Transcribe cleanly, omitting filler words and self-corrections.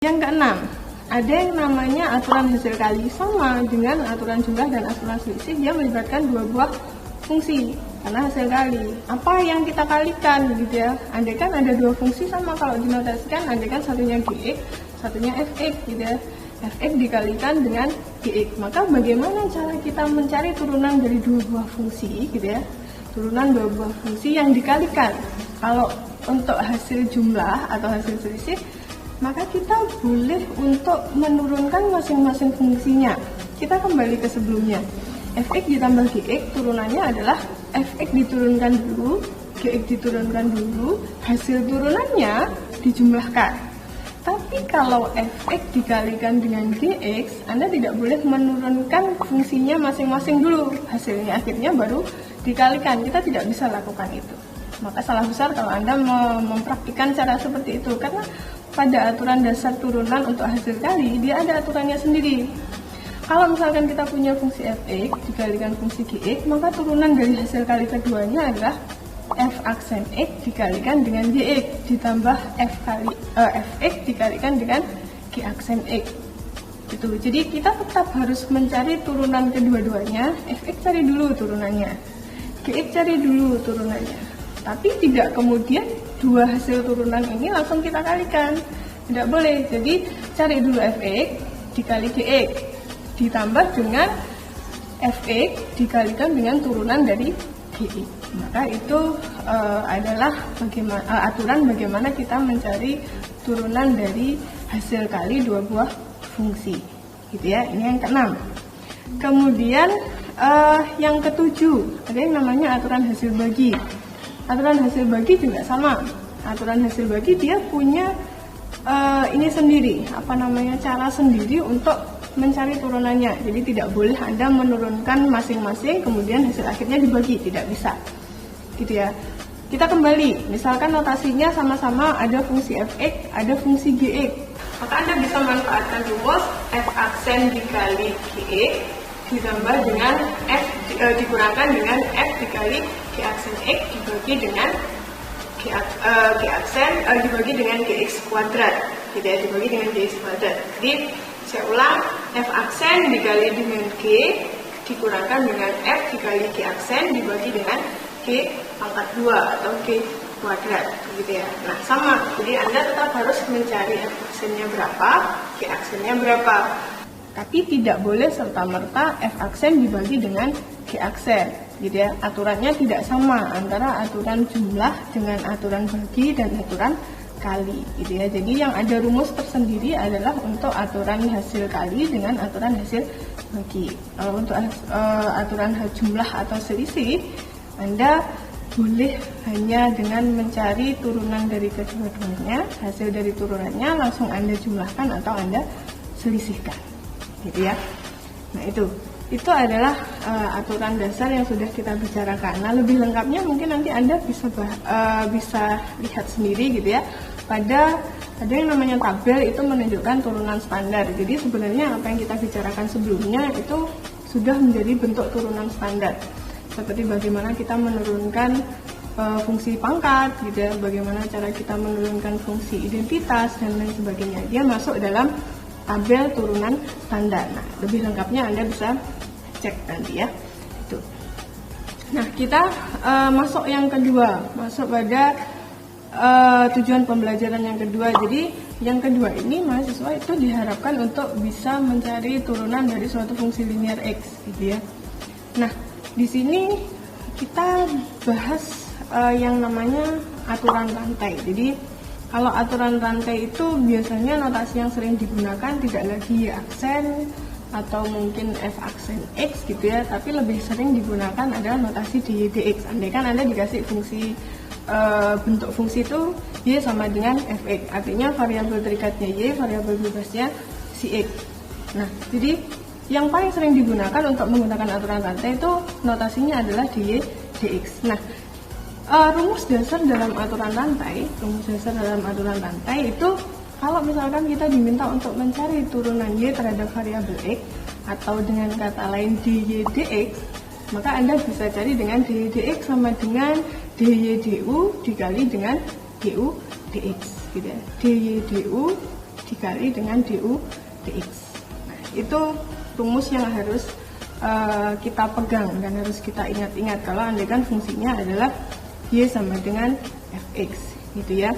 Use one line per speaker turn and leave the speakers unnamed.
Yang keenam, ada yang namanya aturan hasil kali. Sama dengan aturan jumlah dan aturan selisih, dia melibatkan dua buah fungsi karena hasil kali. Apa yang kita kalikan gitu ya? Andai kan ada dua fungsi sama, kalau dinotasikan andai kan satunya Gx, satunya Fx gitu ya. Fx dikalikan dengan Gx. Maka bagaimana cara kita mencari turunan dari dua buah fungsi gitu ya? Turunan dua buah fungsi yang dikalikan. Kalau untuk hasil jumlah atau hasil selisih, maka kita boleh untuk menurunkan masing-masing fungsinya. Kita kembali ke sebelumnya. Fx ditambah Gx, turunannya adalah Fx diturunkan dulu, Gx diturunkan dulu, hasil turunannya dijumlahkan. Tapi kalau Fx dikalikan dengan Gx, Anda tidak boleh menurunkan fungsinya masing-masing dulu. Hasilnya akhirnya baru dikalikan. Kita tidak bisa lakukan itu. Maka salah besar kalau Anda mempraktikkan cara seperti itu, karena pada aturan dasar turunan untuk hasil kali, dia ada aturannya sendiri. Kalau misalkan kita punya fungsi Fx dikalikan fungsi Gx, maka turunan dari hasil kali keduanya adalah f aksen x dikalikan dengan Gx ditambah Fx dikalikan dengan G aksen x. Gitu. Jadi kita tetap harus mencari turunan kedua-duanya. Fx cari dulu turunannya, Gx cari dulu turunannya. Tapi tidak kemudian dua hasil turunan ini langsung kita kalikan, tidak boleh. Jadi cari dulu Fx dikali Gx ditambah dengan Fx dikalikan dengan turunan dari Gx. Maka itu adalah aturan bagaimana kita mencari turunan dari hasil kali dua buah fungsi, gitu ya. Ini yang keenam. Kemudian yang ketujuh, ada yang namanya aturan hasil bagi. Aturan hasil bagi juga sama. Aturan hasil bagi dia punya ini sendiri, cara sendiri untuk mencari turunannya. Jadi tidak boleh Anda menurunkan masing-masing kemudian hasil akhirnya dibagi, tidak bisa. Gitu ya. Kita kembali, misalkan notasinya sama-sama ada fungsi Fx, ada fungsi Gx. Maka Anda bisa manfaatkan rumus f aksen dikali Gx ditambah dengan f dikurangkan dengan f dikali G aksen x dibagi dengan G aksen dibagi dengan Gx kuadrat, gitu ya, dibagi dengan Gx kuadrat. Jadi saya ulang, f aksen dikali dengan G dikurangkan dengan f dikali G aksen dibagi dengan G pangkat 2 atau G kuadrat, gitu ya. Nah sama, jadi Anda tetap harus mencari f aksennya berapa, G aksennya berapa. Tapi tidak boleh serta-merta f aksen dibagi dengan G aksen, gitu ya. Aturannya tidak sama antara aturan jumlah dengan aturan bagi dan aturan kali, gitu ya. Jadi yang ada rumus tersendiri adalah untuk aturan hasil kali dengan aturan hasil bagi. Untuk aturan jumlah atau selisih, Anda boleh hanya dengan mencari turunan dari kedua-duanya, hasil dari turunannya langsung Anda jumlahkan atau Anda selisihkan, gitu ya. Nah itu adalah aturan dasar yang sudah kita bicarakan. Nah lebih lengkapnya mungkin nanti Anda bisa lihat sendiri, gitu ya. Ada yang namanya tabel, itu menunjukkan turunan standar. Jadi sebenarnya apa yang kita bicarakan sebelumnya itu sudah menjadi bentuk turunan standar. Seperti bagaimana kita menurunkan fungsi pangkat, gitu ya, bagaimana cara kita menurunkan fungsi identitas dan lain sebagainya. Dia masuk dalam tabel turunan standar. Nah, lebih lengkapnya Anda bisa cek nanti ya. Itu. Nah, kita masuk yang kedua, masuk pada tujuan pembelajaran yang kedua. Jadi yang kedua ini mahasiswa itu diharapkan untuk bisa mencari turunan dari suatu fungsi linear x, gitu ya. Nah, di sini kita bahas yang namanya aturan rantai. Jadi kalau aturan rantai itu biasanya notasi yang sering digunakan tidak lagi Y aksen atau mungkin F aksen X, gitu ya, tapi lebih sering digunakan adalah notasi dy dx. Andai kan Anda dikasih fungsi bentuk fungsi itu Y sama dengan Fx, artinya variabel terikatnya Y, variabel bebasnya si X. Nah, jadi yang paling sering digunakan untuk menggunakan aturan rantai itu notasinya adalah dy dx. Nah, rumus dasar dalam aturan rantai itu kalau misalkan kita diminta untuk mencari turunan Y terhadap variabel X atau dengan kata lain dy dx, maka Anda bisa cari dengan dy dx sama dengan dy du dikali dengan du dx, gitu ya. Dy du dikali dengan du dx. Nah, itu rumus yang harus kita pegang dan harus kita ingat-ingat kalau andaikan fungsinya adalah y sama dengan fx gitu ya.